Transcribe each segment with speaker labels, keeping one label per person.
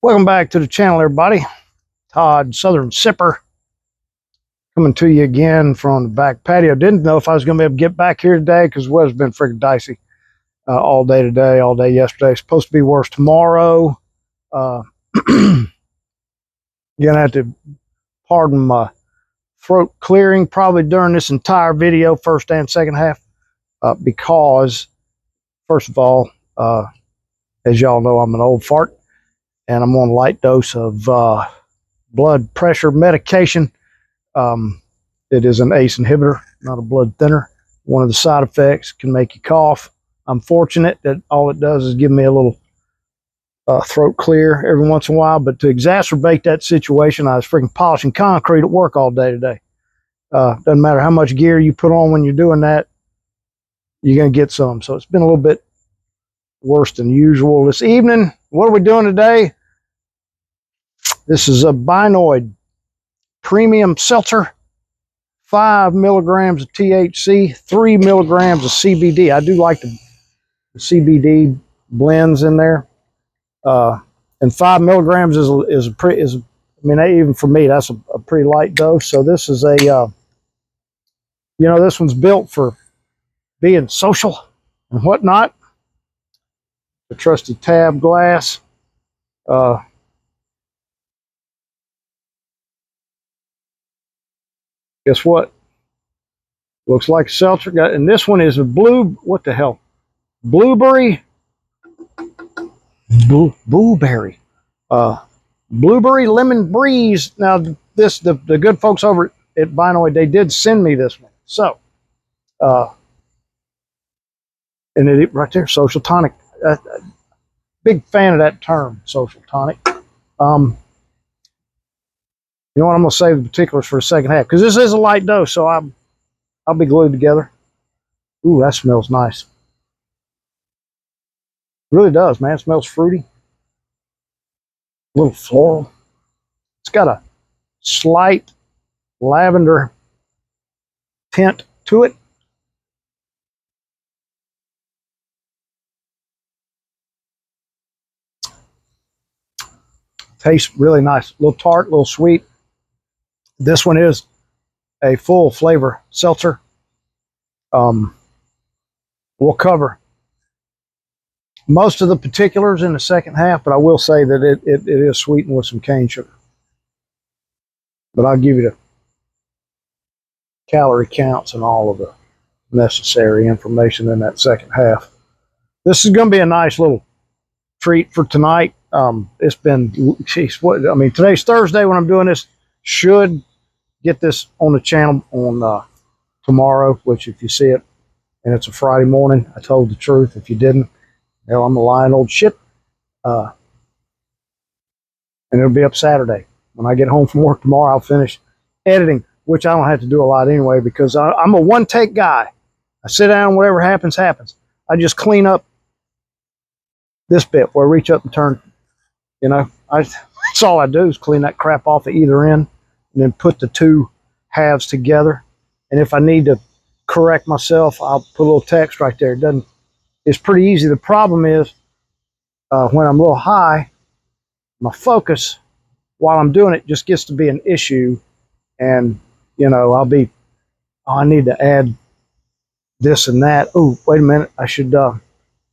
Speaker 1: Welcome back to the channel, everybody. Todd Southern Sipper coming to you again from the back patio. Didn't know if I was going to be able to get back here today because the weather's been freaking dicey all day today, all day yesterday. It's supposed to be worse tomorrow. You're going to have to pardon my throat clearing probably during this entire video, first and second half, because, first of all, as y'all know, I'm an old fart. And I'm on a light dose of blood pressure medication. It is an ACE inhibitor, not a blood thinner. One of the side effects can make you cough. I'm fortunate that all it does is give me a little throat clear every once in a while. But to exacerbate that situation, I was freaking polishing concrete at work all day today. Doesn't matter how much gear you put on when you're doing that, you're going to get some. So it's been a little bit worse than usual this evening. What are we doing today? This is a Binoid premium seltzer, 5 milligrams of THC, 3 milligrams of CBD. I do like the CBD blends in there, and 5 milligrams is I mean, even for me, that's a pretty light dose. So this is a this one's built for being social and whatnot. The trusty tab glass. Guess what? Looks like a seltzer. And this one is a what the hell? Blueberry. Blueberry. Blueberry lemon breeze. Now, the good folks over at Binoid, they did send me this one. So, and it right there, social tonic. Big fan of that term, social tonic. You know what? I'm going to save the particulars for the second half because this is a light dose, so I'll be glued together. Ooh, that smells nice. It really does, man. It smells fruity. A little floral. It's got a slight lavender tint to it. Tastes really nice. A little tart, a little sweet. This one is a full flavor seltzer. We'll cover most of the particulars in the second half, but I will say that it is sweetened with some cane sugar. But I'll give you the calorie counts and all of the necessary information in that second half. This is going to be a nice little treat for tonight. It's been, geez, what I mean, today's Thursday when I'm doing this. Should get this on the channel on tomorrow, which if you see it and it's a Friday morning, I told the truth. If you didn't, hell, I'm a lying old shit. And it'll be up Saturday. When I get home from work tomorrow, I'll finish editing, which I don't have to do a lot anyway because I'm a one-take guy. I sit down, whatever happens, happens. I just clean up this bit where I reach up and turn, that's all I do is clean that crap off at either end and then put the two halves together. And if I need to correct myself, I'll put a little text right there. It's pretty easy. The problem is when I'm a little high, my focus while I'm doing it just gets to be an issue. And, I need to add this and that. Oh, wait a minute. I should, let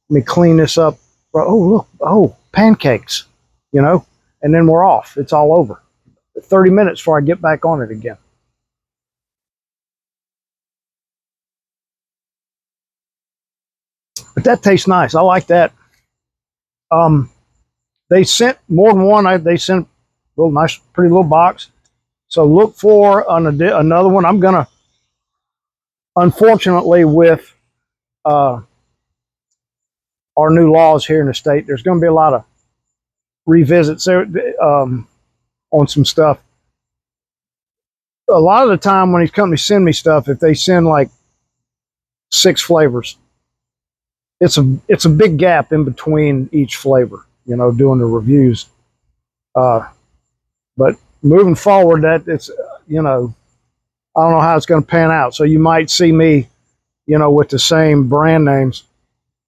Speaker 1: me clean this up. Oh, look. Oh, pancakes, and then we're off. It's all over. 30 minutes before I get back on it again. But that tastes nice. I like that. They sent more than one. They sent a little nice, pretty little box. So look for another one. I'm going to, unfortunately, with our new laws here in the state, there's going to be a lot of revisits there on some stuff. A lot of the time when these companies send me stuff, if they send like 6 flavors, it's a big gap in between each flavor, doing the reviews. But moving forward, that it's, I don't know how it's going to pan out. So you might see me, with the same brand names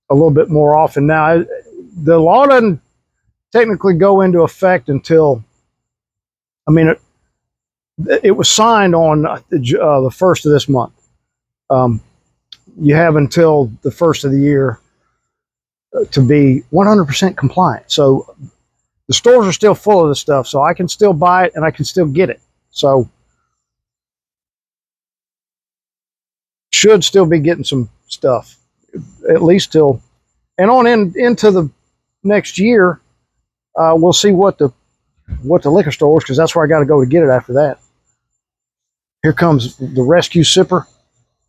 Speaker 1: a little bit more often. Now, the law doesn't technically go into effect until, I mean, it was signed on the first of this month. You have until the first of the year to be 100% compliant. So the stores are still full of this stuff, so I can still buy it and I can still get it. So should still be getting some stuff, at least till, and on into the next year. We'll see what the liquor stores, because that's where I got to go to get it after that. Here comes the rescue sipper,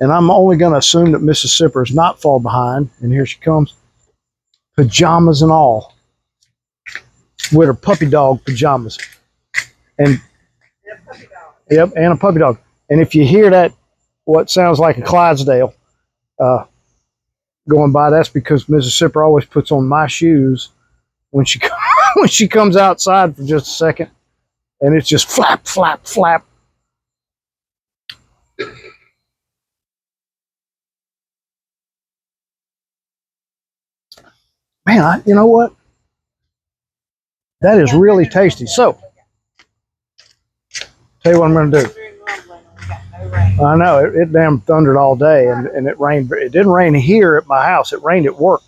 Speaker 1: and I'm only going to assume that Mrs. Sipper is not far behind. And here she comes, pajamas and all, with her puppy dog pajamas, and yep, and a puppy dog. And if you hear that, what sounds like a Clydesdale going by, that's because Mrs. Sipper always puts on my shoes when she when she comes outside for just a second, and it's just flap, flap, flap. Man, you know what? That is really tasty. So, tell you what I'm going to do. I know it damn thundered all day, and it rained. It didn't rain here at my house. It rained at work,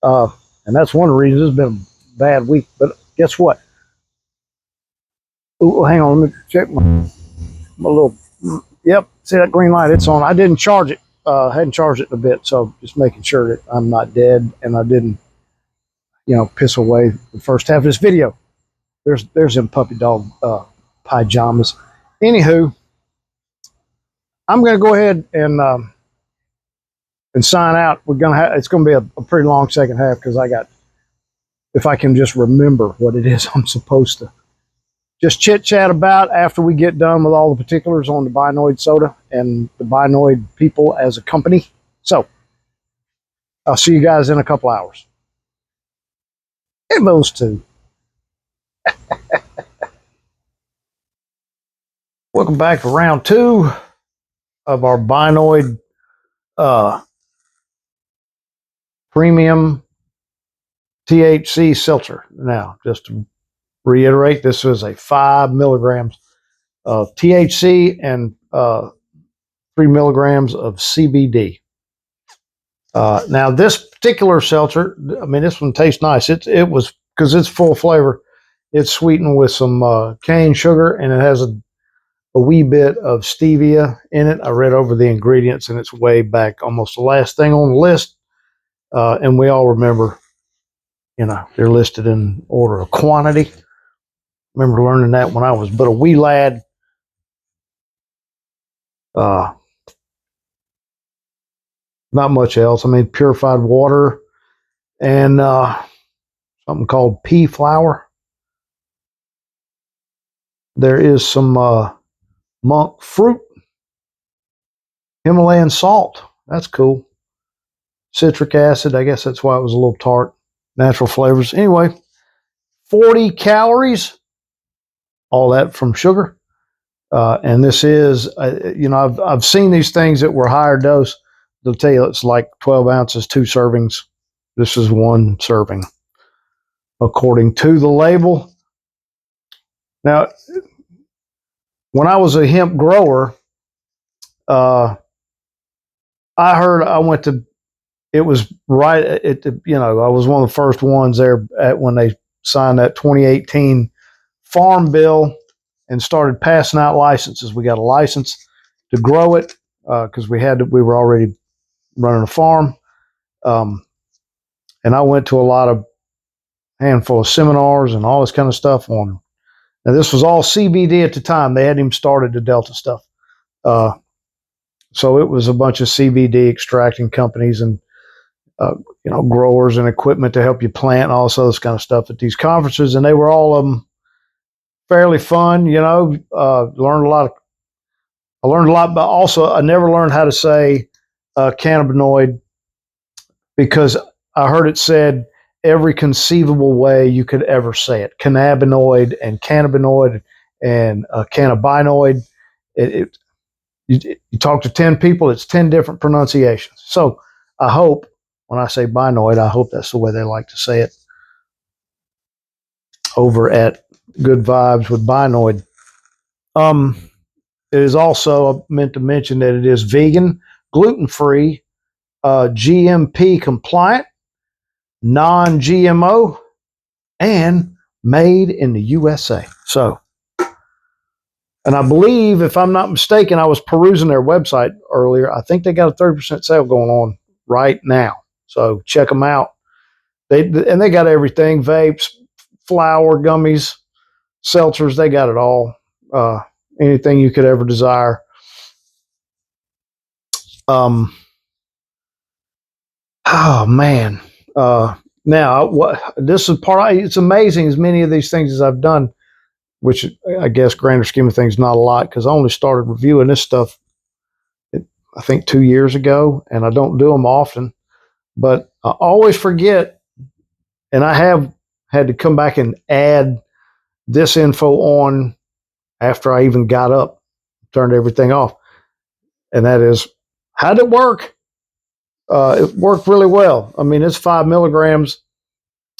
Speaker 1: and that's one of the reasons it's been a bad week. But guess what? Ooh, hang on, let me check my little. Yep, see that green light? It's on. I didn't charge it. Hadn't charged it in a bit, so just making sure that I'm not dead and I didn't, piss away the first half of this video. There's them puppy dog pajamas. Anywho, I'm going to go ahead and sign out. It's going to be a pretty long second half, because if I can just remember what it is I'm supposed to just chit chat about after we get done with all the particulars on the Binoid soda and the Binoid people as a company. So I'll see you guys in a couple hours. And those two. Welcome back to round 2 of our Binoid premium THC seltzer. Now, just to reiterate, this is a 5 milligrams of THC and 3 milligrams of CBD. Now, this particular seltzer, I mean, this one tastes nice. It was, because it's full flavor. It's sweetened with some cane sugar, and it has a wee bit of stevia in it. I read over the ingredients, and it's way back, almost the last thing on the list. And we all remember, they're listed in order of quantity. Remember learning that when I was but a wee lad. Not much else. I mean, purified water and something called pea flour. There is some monk fruit, Himalayan salt. That's cool. Citric acid. I guess that's why it was a little tart. Natural flavors. Anyway, 40 calories. All that from sugar. And this is, I've seen these things that were higher dose. They'll tell you it's like 12 ounces, 2 servings. This is 1 serving, according to the label. Now, when I was a hemp grower, I went to, it was right at the, I was one of the first ones there when they signed that 2018 Farm Bill and started passing out licenses. We got a license to grow it because we were already running a farm. And I went to a handful of seminars and all this kind of stuff on. Now, this was all CBD at the time. They hadn't even started the Delta stuff. So it was a bunch of CBD extracting companies and, growers and equipment to help you plant and all this kind of stuff at these conferences. And they were all of them fairly fun, learned a lot. I learned a lot, but also I never learned how to say cannabinoid, because I heard it said every conceivable way you could ever say it. Cannabinoid and cannabinoid and cannabinoid. You talk to 10 people, it's 10 different pronunciations. So I hope when I say binoid, I hope that's the way they like to say it. over at Good Vibes with Binoid. It is also meant to mention that it is vegan, gluten-free, GMP compliant, non-GMO, and made in the USA. So, and I believe, if I'm not mistaken, I was perusing their website earlier. I think they got a 30% sale going on right now. So check them out. They got everything: vapes, flour, gummies, seltzers. They got it all. Anything you could ever desire. Oh man. Now what this is part. It's amazing as many of these things as I've done, which I guess grander scheme of things not a lot, because I only started reviewing this stuff I think 2 years ago, and I don't do them often. But I always forget, and I have had to come back and add this info on after I even got up, turned everything off, and that is, how did it work? It worked really well. I mean, it's 5 milligrams,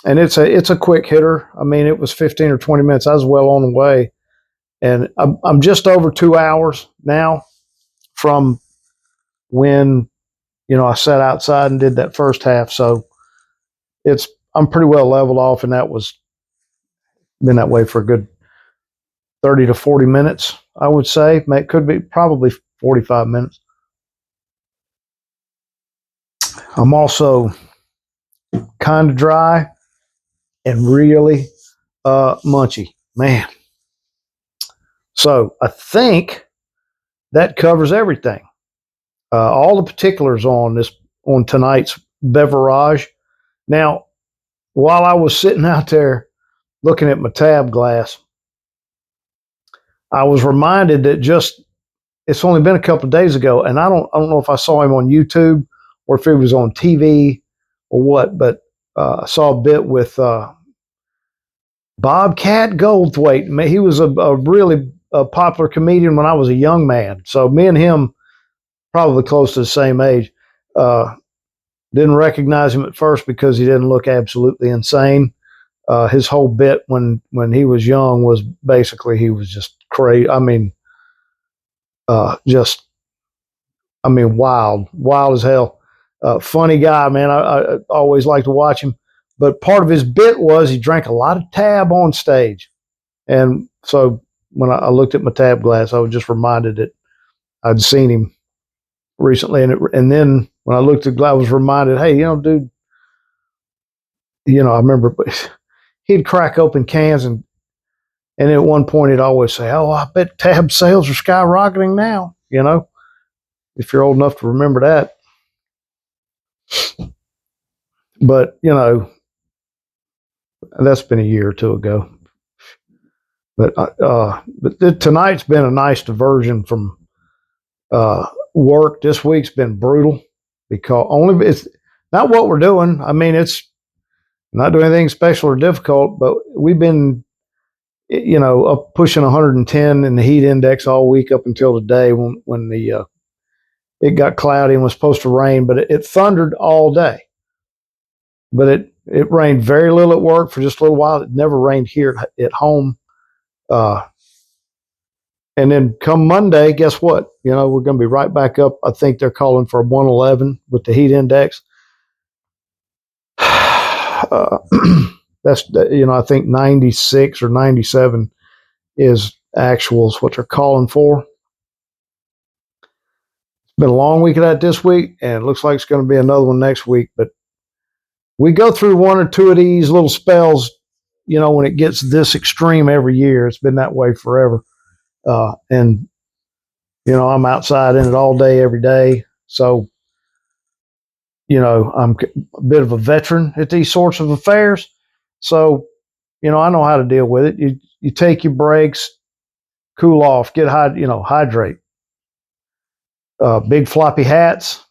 Speaker 1: and it's a quick hitter. I mean, it was 15 or 20 minutes. I was well on the way, and I'm just over 2 hours now from when I sat outside and did that first half. So I'm pretty well leveled off, and that was been that way for a good 30 to 40 minutes, I would say. It could be probably 45 minutes. I'm also kind of dry and really munchy, man. So I think that covers everything. All the particulars on tonight's beverage. Now, while I was sitting out there looking at my tab glass, I was reminded that it's only been a couple of days ago, and I don't know if I saw him on YouTube or if it was on TV or what, but I saw a bit with Bobcat Goldthwait. He was a really popular comedian when I was a young man. So me and him probably close to the same age. Didn't recognize him at first because he didn't look absolutely insane. His whole bit when he was young was basically he was just crazy. I mean, wild as hell. Funny guy, man. I always like to watch him. But part of his bit was he drank a lot of tab on stage. And so when I looked at my tab glass, I was just reminded that I'd seen him recently. And then when I looked at the glass, I was reminded, hey, dude, I remember he'd crack open cans and at one point he'd always say, oh, I bet tab sales are skyrocketing now, if you're old enough to remember that. But, that's been a year or two ago. But tonight's been a nice diversion from work. This week's been brutal because it's not what we're doing. I mean, it's not doing anything special or difficult, but we've been, up pushing 110 in the heat index all week up until today when it got cloudy and was supposed to rain, but it thundered all day. But it rained very little at work for just a little while. It never rained here at home. And then come Monday, guess what? We're going to be right back up. I think they're calling for 111 with the heat index. That's, I think 96 or 97 is actuals, what they're calling for. It's been a long week of that this week, and it looks like it's going to be another one next week. But we go through one or two of these little spells, when it gets this extreme every year. It's been that way forever. And I'm outside in it all day, every day. So, I'm a bit of a veteran at these sorts of affairs. So, I know how to deal with it. You take your breaks, cool off, hydrate. Big floppy hats,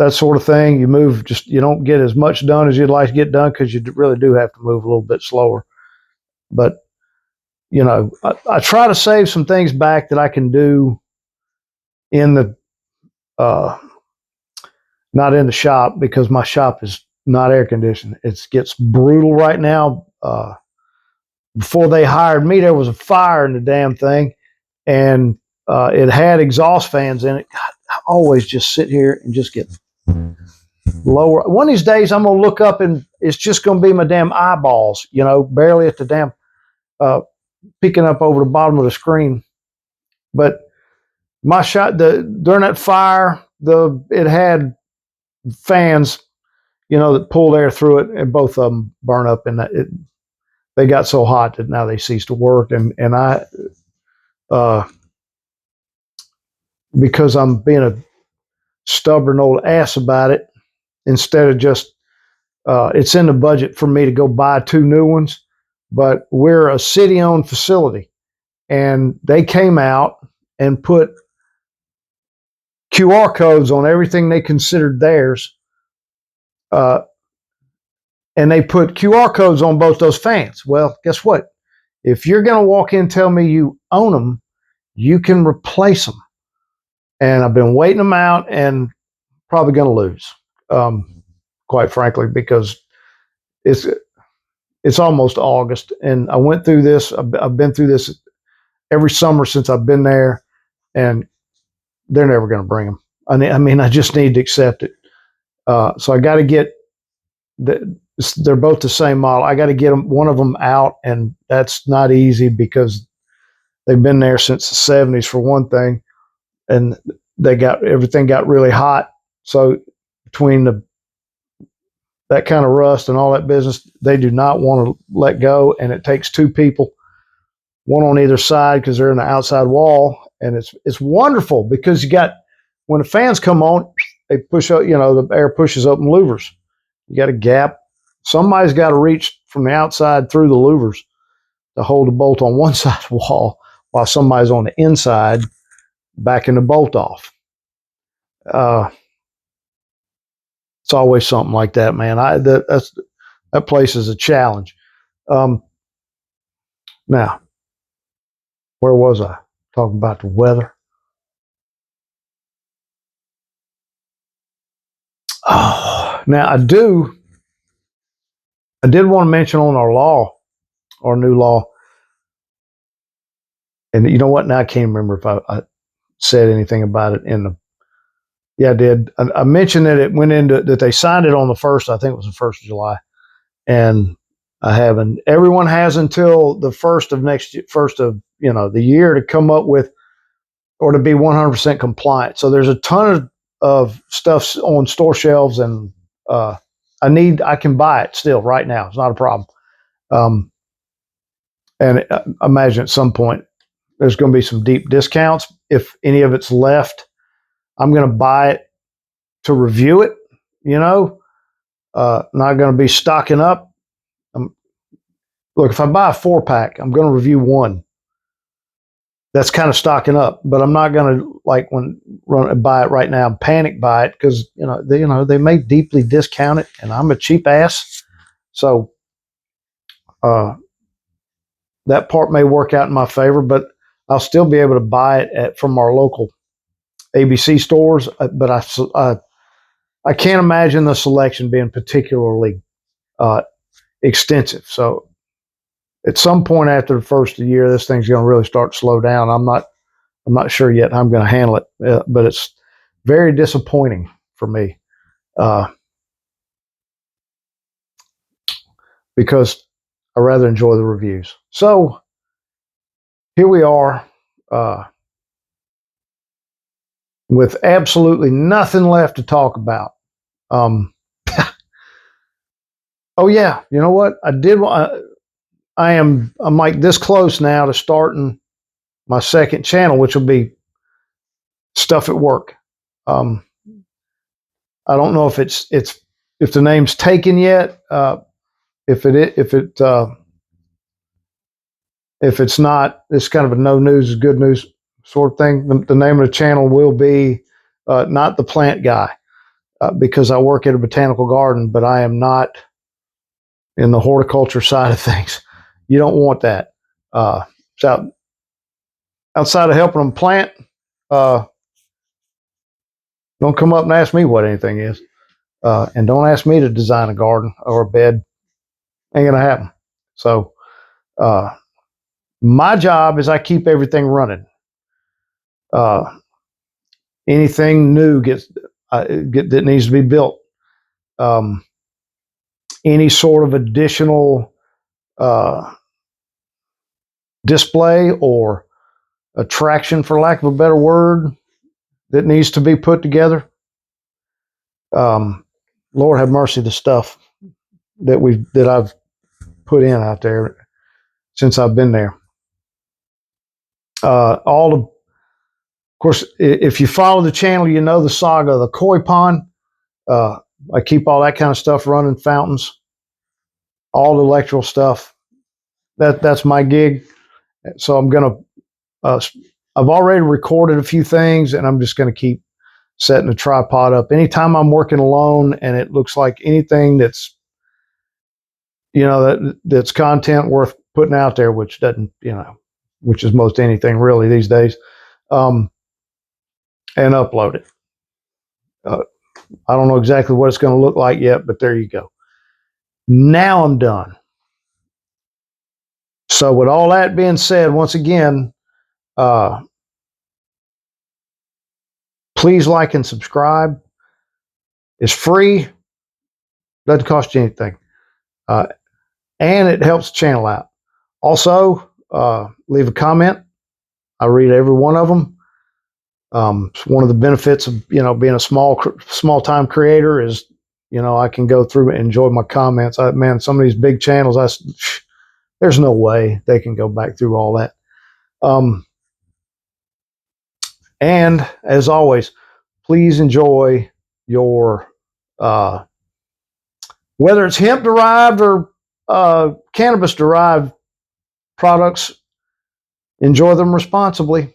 Speaker 1: that sort of thing. You move, you don't get as much done as you'd like to get done because you really do have to move a little bit slower. But, I try to save some things back that I can do in the, not in the shop, because my shop is not air conditioned. It gets brutal right now. Before they hired me, there was a fire in the damn thing, and it had exhaust fans in it. God, I always just sit here and just get lower. One of these days, I'm gonna look up and it's just gonna be my damn eyeballs, barely at the damn peeking up over the bottom of the screen. But my shot, during that fire, it had fans, that pulled air through it, and both of them burn up, and they got so hot that now they ceased to work. And I, because I'm being a stubborn old ass about it, instead of just, it's in the budget for me to go buy 2 new ones, but we're a city-owned facility, and they came out and put QR codes on everything they considered theirs, and they put QR codes on both those fans. Well, guess what? If you're going to walk in and tell me you own them, you can replace them. And I've been waiting them out and probably going to lose, quite frankly, because it's almost August, and I went through this. I've been through this every summer since I've been there, and they're never going to bring them. I mean, I just need to accept it. So I got to get they're both the same model. I got to get one of them out, and that's not easy because they've been there since the 70s for one thing, and everything got really hot. So between that kind of rust and all that business, they do not want to let go, and it takes 2 people, one on either side, because they're in the outside wall, and it's wonderful because when the fans come on, they push up, the air pushes open louvers. You got a gap. Somebody's got to reach from the outside through the louvers to hold the bolt on one side of the wall, while somebody's on the inside backing the bolt off. It's always something like that, man. That place is a challenge. Now, where was I? Talking about the weather. Oh, now I did want to mention on our new law, and you know what? Now I can't remember if I said anything about it yeah, I did. I mentioned that it went into, that they signed it on the 1st, I think it was the 1st of July. And I haven't, everyone has until the 1st of the year to come up with, or to be 100% compliant. So there's a ton of stuff on store shelves, and I can buy it still right now. It's not a problem. And I imagine at some point there's going to be some deep discounts. If any of it's left, I'm going to buy it to review it, not going to be stocking up. Look, if I buy a 4-pack, I'm going to review one. That's kind of stocking up, but I'm not going to buy it right now and panic buy it, because they may deeply discount it, and I'm a cheap ass. So that part may work out in my favor, but I'll still be able to buy it from our local ABC stores. But I can't imagine the selection being particularly extensive. So at some point after the first of the year, this thing's going to really start to slow down. I'm not sure yet how I'm going to handle it, but it's very disappointing for me, because I rather enjoy the reviews. So here we are, with absolutely nothing left to talk about. Oh yeah, you know what? I'm like this close now to starting my second channel, which will be stuff at work. I don't know if if the name's taken yet. If it's not, it's kind of a no news is good news sort of thing. The name of the channel will be Not the Plant Guy, because I work at a botanical garden, but I am not in the horticulture side of things. You don't want that. So outside of helping them plant, don't come up and ask me what anything is. And don't ask me to design a garden or a bed. Ain't gonna happen. So my job is I keep everything running. Anything new that needs to be built. Any sort of additional display or attraction, for lack of a better word, that needs to be put together. Lord have mercy, the stuff that I've put in out there since I've been there. Of course, if you follow the channel, you know the saga of the koi pond. I keep all that kind of stuff running, fountains, all the electrical stuff. That's my gig. So I'm gonna. I've already recorded a few things, and I'm just gonna keep setting the tripod up. Anytime I'm working alone, and it looks like anything that's that's content worth putting out there, which doesn't which is most anything really these days, and upload it. I don't know exactly what it's going to look like yet, but there you go. Now I'm done. So with all that being said, once again, please like and subscribe. It's free. Doesn't cost you anything. And it helps the channel out. Also, leave a comment. I read every one of them. One of the benefits of being a small time creator is I can go through and enjoy my comments. Man, some of these big channels, there's no way they can go back through all that. And as always, please enjoy your whether it's hemp derived or cannabis derived products. Enjoy them responsibly.